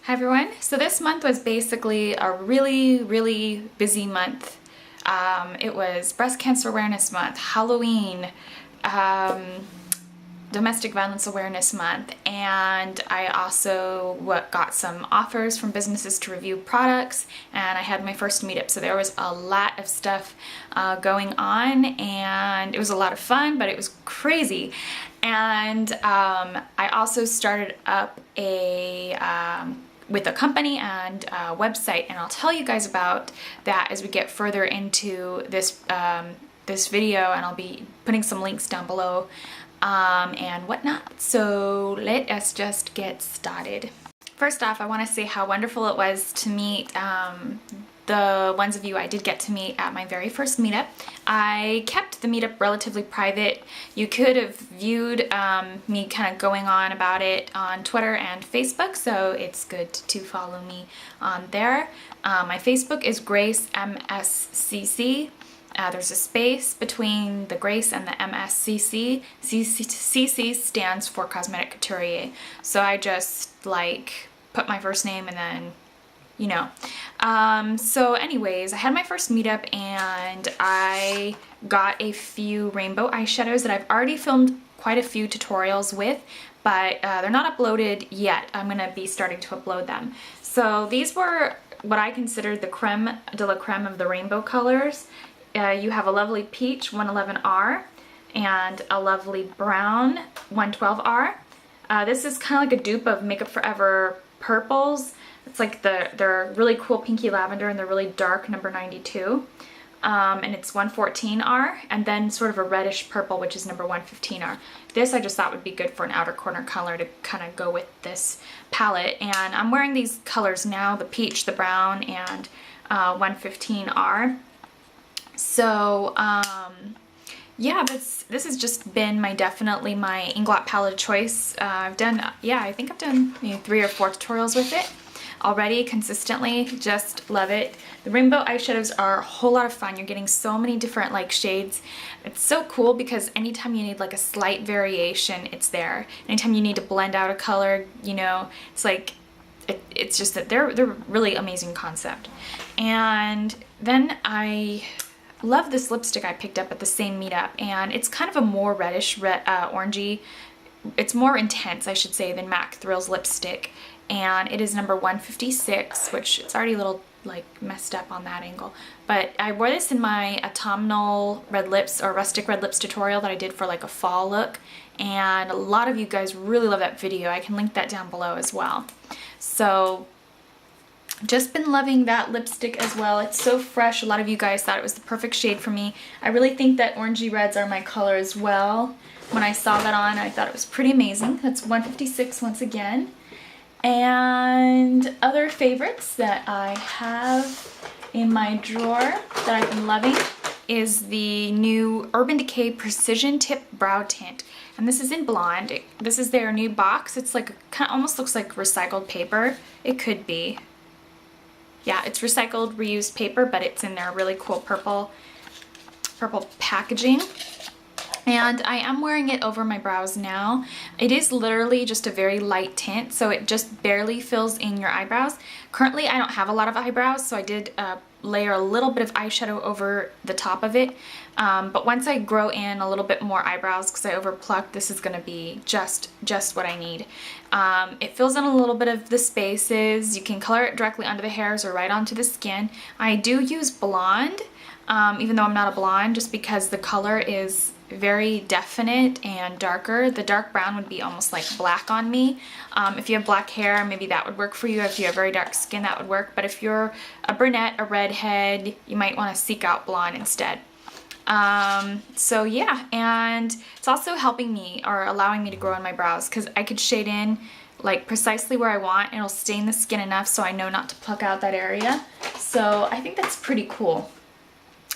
Hi everyone. So this month was basically a really busy month. It was Breast Cancer Awareness Month, Halloween, Domestic Violence Awareness Month, and I also got some offers from businesses to review products, and I had my first meetup, so there was a lot of stuff going on, and it was a lot of fun, but it was crazy. And I also started up with a company and a website, and I'll tell you guys about that as we get further into this this video, and I'll be putting some links down below and whatnot. So let us just get started. First off, I want to say how wonderful it was to meet the ones of you I did get to meet at my very first meetup. I kept the meetup relatively private. You could have viewed me kind of going on about it on Twitter and Facebook, so it's good to follow me on there. My Facebook is Grace MSCC. There's a space between the Grace and the MSCC. CC stands for Cosmeticcouturier. So I just like put my first name and then, you know. So anyways, I had my first meetup and I got a few rainbow eyeshadows that I've already filmed quite a few tutorials with, but they're not uploaded yet. I'm gonna be starting to upload them. So these were what I considered the creme de la creme of the rainbow colors. You have a lovely peach 111R and a lovely brown 112R. This is kind of like a dupe of Makeup Forever purples. It's like they're really cool pinky lavender and they're really dark number 92. And it's 114R, and then sort of a reddish purple, which is number 115R. This I just thought would be good for an outer corner color to kind of go with this palette. And I'm wearing these colors now, the peach, the brown, and 115R. So yeah, this has just been definitely my Inglot palette of choice. I've done, yeah, I think I've done maybe 3 or 4 tutorials with it already consistently. Just love it. The rainbow eyeshadows are a whole lot of fun. You're getting so many different like shades. It's so cool because anytime you need like a slight variation, it's there. Anytime you need to blend out a color, you know, it's like it's just that they're really amazing concept. And then I love this lipstick I picked up at the same meetup, and it's kind of a more reddish, orangey. It's more intense, I should say, than MAC Thrills lipstick, and it is number 156, which it's already a little like messed up on that angle. But I wore this in my autumnal red lips or rustic red lips tutorial that I did for like a fall look, and a lot of you guys really love that video. I can link that down below as well. So just been loving that lipstick as well. It's so fresh. A lot of you guys thought it was the perfect shade for me. I really think that orangey reds are my color as well. When I saw that on, I thought it was pretty amazing. That's 156 once again. And other favorites that I have in my drawer that I've been loving is the new Urban Decay Precision Tip Brow Tint. And this is in blonde. This is their new box. It's like, kind of almost looks like recycled paper. It could be. Yeah, it's recycled, reused paper, but it's in their really cool purple packaging. And I am wearing it over my brows now. It is literally just a very light tint, so it just barely fills in your eyebrows. Currently, I don't have a lot of eyebrows, so I did layer a little bit of eyeshadow over the top of it. But once I grow in a little bit more eyebrows, because I overplucked, this is going to be just what I need. It fills in a little bit of the spaces. You can color it directly under the hairs or right onto the skin. I do use blonde, even though I'm not a blonde, just because the color is very definite and darker. The dark brown would be almost like black on me. If you have black hair, maybe that would work for you. If you have very dark skin, that would work. But if you're a brunette, a redhead, you might want to seek out blonde instead. So yeah, and it's also helping me or allowing me to grow in my brows, because I could shade in like precisely where I want, and it'll stain the skin enough so I know not to pluck out that area. So I think that's pretty cool.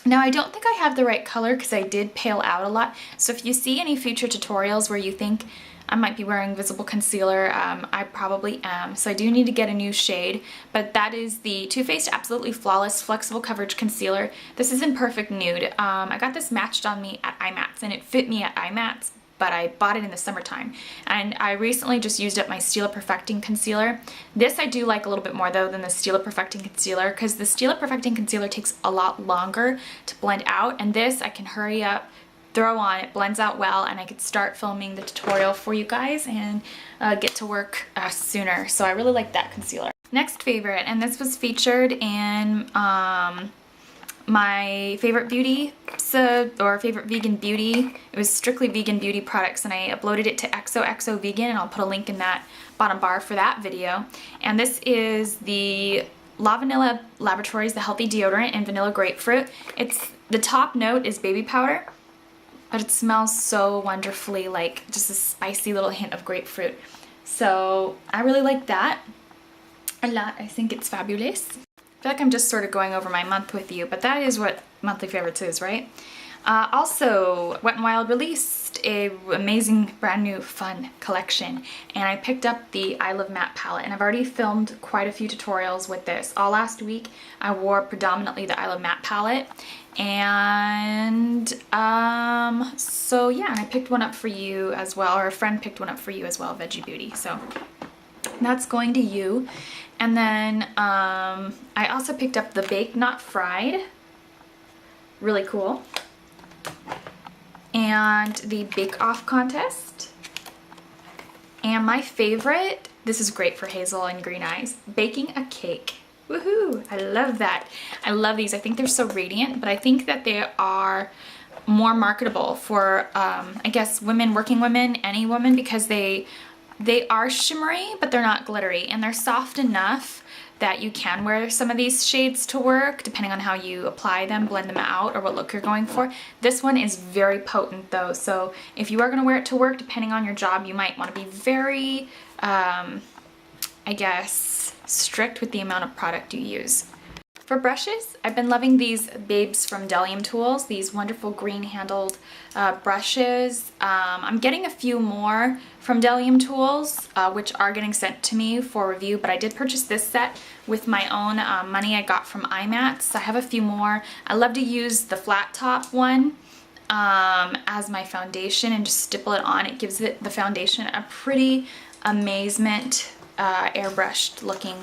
Now, I don't think I have the right color because I did pale out a lot. So if you see any future tutorials where you think I might be wearing visible concealer, I probably am. So I do need to get a new shade, but that is the Too Faced Absolutely Flawless Flexible Coverage Concealer. This is in Perfect Nude. I got this matched on me at IMATS, and it fit me at IMATS but I bought it in the summertime. And I recently just used up my Stila Perfecting Concealer. This I do like a little bit more though than the Stila Perfecting Concealer, because the Stila Perfecting Concealer takes a lot longer to blend out, and this I can hurry up, throw on, it blends out well, and I could start filming the tutorial for you guys and get to work sooner. So I really like that concealer. Next favorite, and this was featured in my favorite beauty or favorite vegan beauty. It was strictly vegan beauty products, and I uploaded it to XOXO Vegan, and I'll put a link in that bottom bar for that video. And this is the Lavanilla Laboratories, the Healthy Deodorant in Vanilla Grapefruit. The top note is baby powder, but it smells so wonderfully, like just a spicy little hint of grapefruit. So I really like that a lot. I think it's fabulous. I feel like I'm just sort of going over my month with you, but that is what monthly favorites is, right? Also, Wet n Wild released a amazing brand new fun collection, and I picked up the I Love Matte palette, and I've already filmed quite a few tutorials with this. All last week I wore predominantly the I Love Matte palette, and so yeah, and I picked one up for you as well, or a friend picked one up for you as well, Veggie Beauty. So that's going to you. And then I also picked up the Baked Not Fried, really cool, and the Bake Off Contest, and my favorite, this is great for hazel and green eyes, Baking a Cake. Woohoo! I love that. I love these. I think they're so radiant, but I think that they are more marketable for I guess women, working women, any woman, because they are shimmery, but they're not glittery, and they're soft enough that you can wear some of these shades to work, depending on how you apply them, blend them out, or what look you're going for. This one is very potent though, so if you are going to wear it to work, depending on your job, you might want to be very, I guess, strict with the amount of product you use. For brushes, I've been loving these Babes from Bdellium tools, these wonderful green-handled brushes. I'm getting a few more from Bdellium tools, which are getting sent to me for review, but I did purchase this set with my own money I got from iMats. I have a few more. I love to use the flat top one as my foundation and just stipple it on. It gives the foundation a pretty amazement, airbrushed looking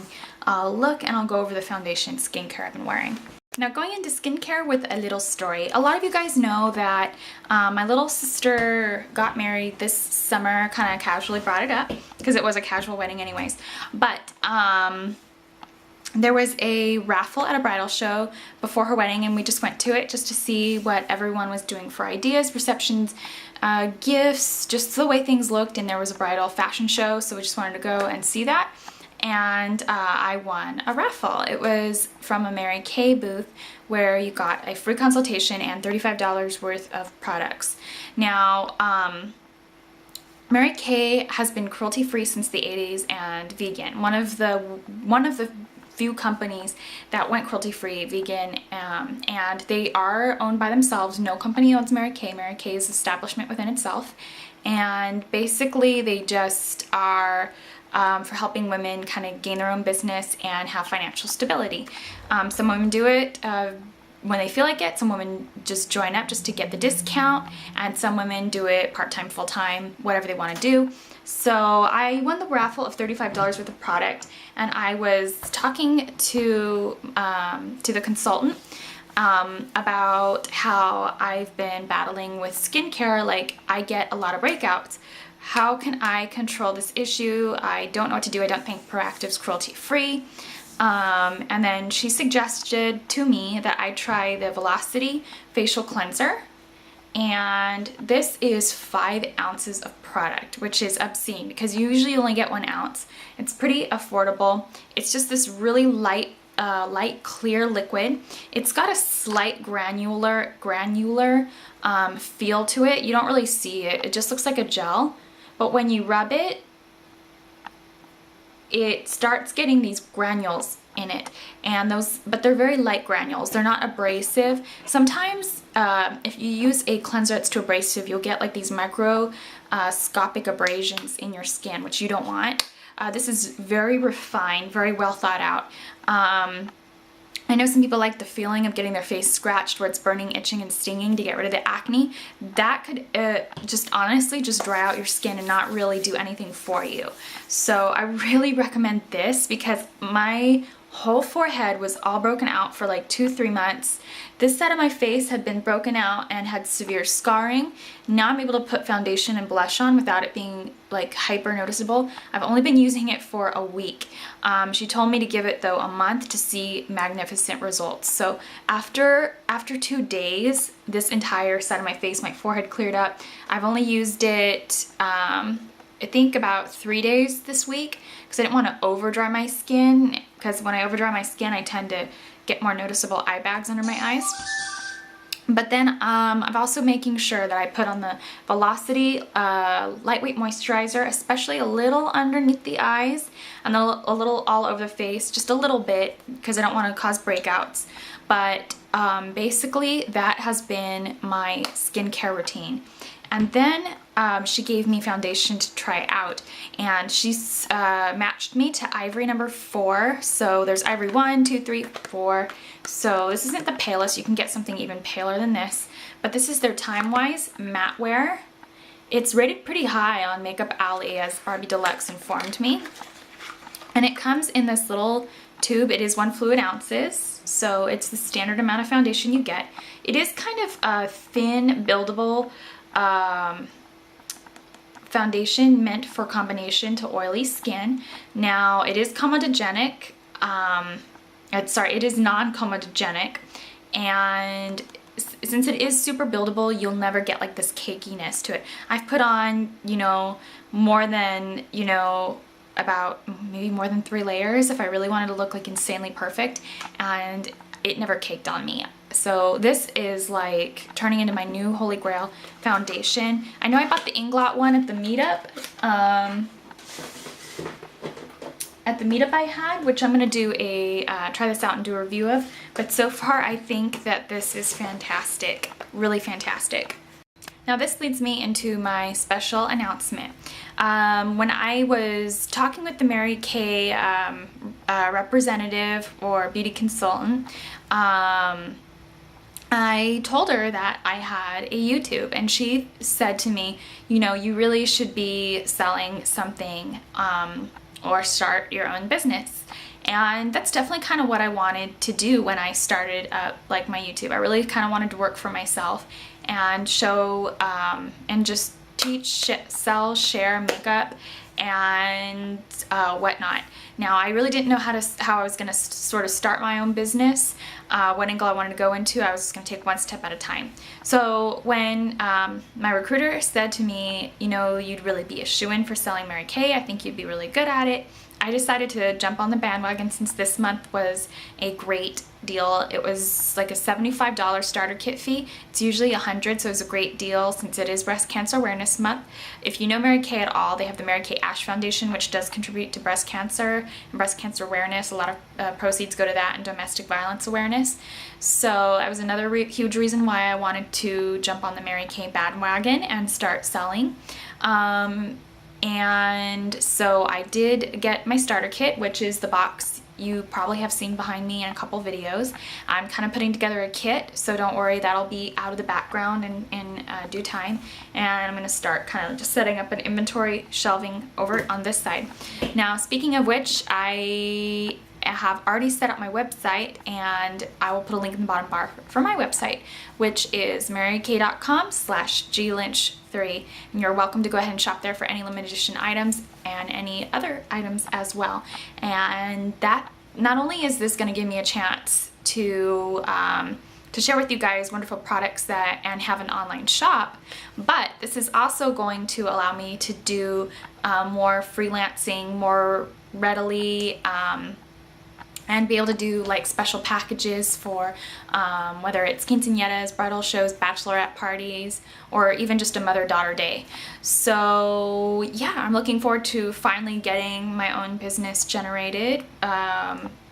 look, and I'll go over the foundation skincare I've been wearing. Now, going into skincare with a little story. A lot of you guys know that my little sister got married this summer, kind of casually brought it up because it was a casual wedding anyways, but there was a raffle at a bridal show before her wedding, and we just went to it just to see what everyone was doing for ideas, receptions, gifts, just the way things looked, and there was a bridal fashion show, so we just wanted to go and see that. And I won a raffle. It was from a Mary Kay booth where you got a free consultation and $35 worth of products. Now, Mary Kay has been cruelty-free since the 80s and vegan. One of the few companies that went cruelty-free, vegan, and they are owned by themselves. No company owns Mary Kay. Mary Kay is an establishment within itself, and basically they just are for helping women kind of gain their own business and have financial stability. Some women do it when they feel like it. Some women just join up just to get the discount, and some women do it part-time, full-time, whatever they want to do. So I won the raffle of $35 worth of product, and I was talking to the consultant about how I've been battling with skincare. Like, I get a lot of breakouts. How can I control this issue? I don't know what to do. I don't think Proactive's cruelty-free. And then she suggested to me that I try the Velocity Facial Cleanser. And this is 5 ounces of product, which is obscene because you usually only get 1 ounce. It's pretty affordable. It's just this really light clear liquid. It's got a slight granular feel to it. You don't really see it. It just looks like a gel. But when you rub it, it starts getting these granules in it, and but they're very light granules. They're not abrasive. Sometimes if you use a cleanser that's too abrasive, you'll get like these microscopic abrasions in your skin, which you don't want. This is very refined, very well thought out. I know some people like the feeling of getting their face scratched where it's burning, itching, and stinging to get rid of the acne. That could just honestly just dry out your skin and not really do anything for you. So I really recommend this because my whole forehead was all broken out for like 2-3 months. This side of my face had been broken out and had severe scarring. Now I'm able to put foundation and blush on without it being like hyper noticeable. I've only been using it for a week. She told me to give it though a month to see magnificent results. So after 2 days, this entire side of my face, my forehead cleared up. I've only used it I think about 3 days this week because I didn't want to over dry my skin, because when I over dry my skin I tend to get more noticeable eye bags under my eyes. But then I'm also making sure that I put on the Velocity lightweight moisturizer, especially a little underneath the eyes and a little all over the face, just a little bit because I don't want to cause breakouts. But basically that has been my skincare routine. And then she gave me foundation to try out, and she's matched me to Ivory number 4. So there's Ivory 1, 2, 3, 4. So this isn't the palest. You can get something even paler than this, but this is their Time Wise matte wear. It's rated pretty high on Makeup Alley, as Barbie Deluxe informed me. And it comes in this little tube. It is 1 fluid ounces, so it's the standard amount of foundation you get. It is kind of a thin, buildable foundation meant for combination to oily skin. Now it is comedogenic, it is non-comedogenic, and since it is super buildable, you'll never get like this cakiness to it. I've put on, you know, more than, you know, about maybe more than 3 layers if I really wanted to look like insanely perfect, and it never caked on me. So this is like turning into my new holy grail foundation. I know I bought the Inglot one at the meetup. I had, which I'm gonna do a try this out and do a review of. But so far, I think that this is fantastic, really fantastic. Now this leads me into my special announcement. When I was talking with the Mary Kay representative or beauty consultant, I told her that I had a YouTube, and she said to me, you know, you really should be selling something or start your own business. And that's definitely kind of what I wanted to do when I started like my YouTube. I really kind of wanted to work for myself and show and just teach, sell, share makeup and whatnot. Now I really didn't know how I was going to sort of start my own business, what angle I wanted to go into. I was just going to take one step at a time. So when my recruiter said to me, you know, you'd really be a shoo-in for selling Mary Kay, I think you'd be really good at it, I decided to jump on the bandwagon since this month was a great deal. It was like a $75 starter kit fee. It's usually $100, so it was a great deal since it is Breast Cancer Awareness Month. If you know Mary Kay at all, they have the Mary Kay Ash Foundation, which does contribute to breast cancer and breast cancer awareness. A lot of proceeds go to that and domestic violence awareness. So that was another huge reason why I wanted to jump on the Mary Kay bandwagon and start selling. And so I did get my starter kit, which is the box you probably have seen behind me in a couple videos. I'm kind of putting together a kit, so don't worry, that'll be out of the background in due time. And I'm going to start kind of just setting up an inventory shelving over on this side. Now, speaking of which, I have already set up my website, and I will put a link in the bottom bar for my website, which is marykay.com/glynch3, and you're welcome to go ahead and shop there for any limited edition items and any other items as well. And that, not only is this going to give me a chance to share with you guys wonderful products and have an online shop, but this is also going to allow me to do more freelancing more readily, and be able to do like special packages for whether it's quinceañeras, bridal shows, bachelorette parties, or even just a mother-daughter day. So yeah, I'm looking forward to finally getting my own business generated,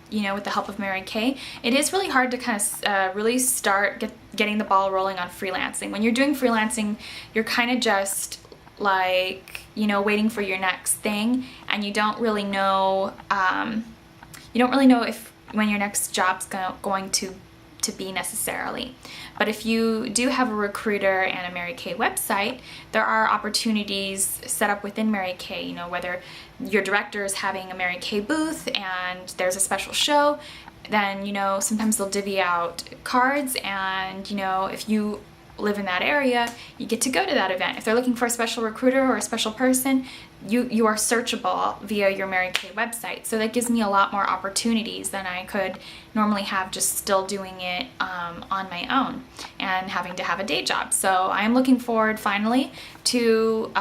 you know, with the help of Mary Kay. It is really hard to kind of really start getting the ball rolling on freelancing. When you're doing freelancing, you're kind of just like, you know, waiting for your next thing, and you don't really know if your next job's going to be necessarily. But if you do have a recruiter and a Mary Kay website, there are opportunities set up within Mary Kay, you know, whether your director is having a Mary Kay booth and there's a special show, then, you know, sometimes they'll divvy out cards, and, you know, if you live in that area, you get to go to that event. If they're looking for a special recruiter or a special person, you are searchable via your Mary Kay website. So that gives me a lot more opportunities than I could normally have just still doing it on my own and having to have a day job. So I am looking forward finally to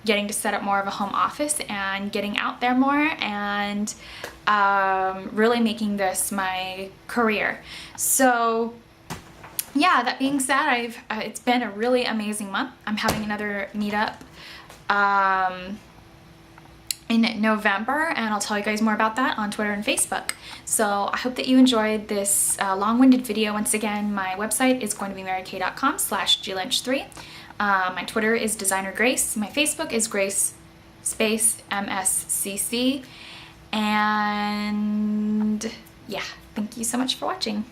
getting to set up more of a home office and getting out there more, and really making this my career. So yeah, that being said, it's been a really amazing month. I'm having another meetup in November, and I'll tell you guys more about that on Twitter and Facebook. So I hope that you enjoyed this long-winded video. Once again, my website is going to be marykay.com/glynch3. My Twitter is Designer Grace. My Facebook is Grace space MSCC. And yeah, thank you so much for watching.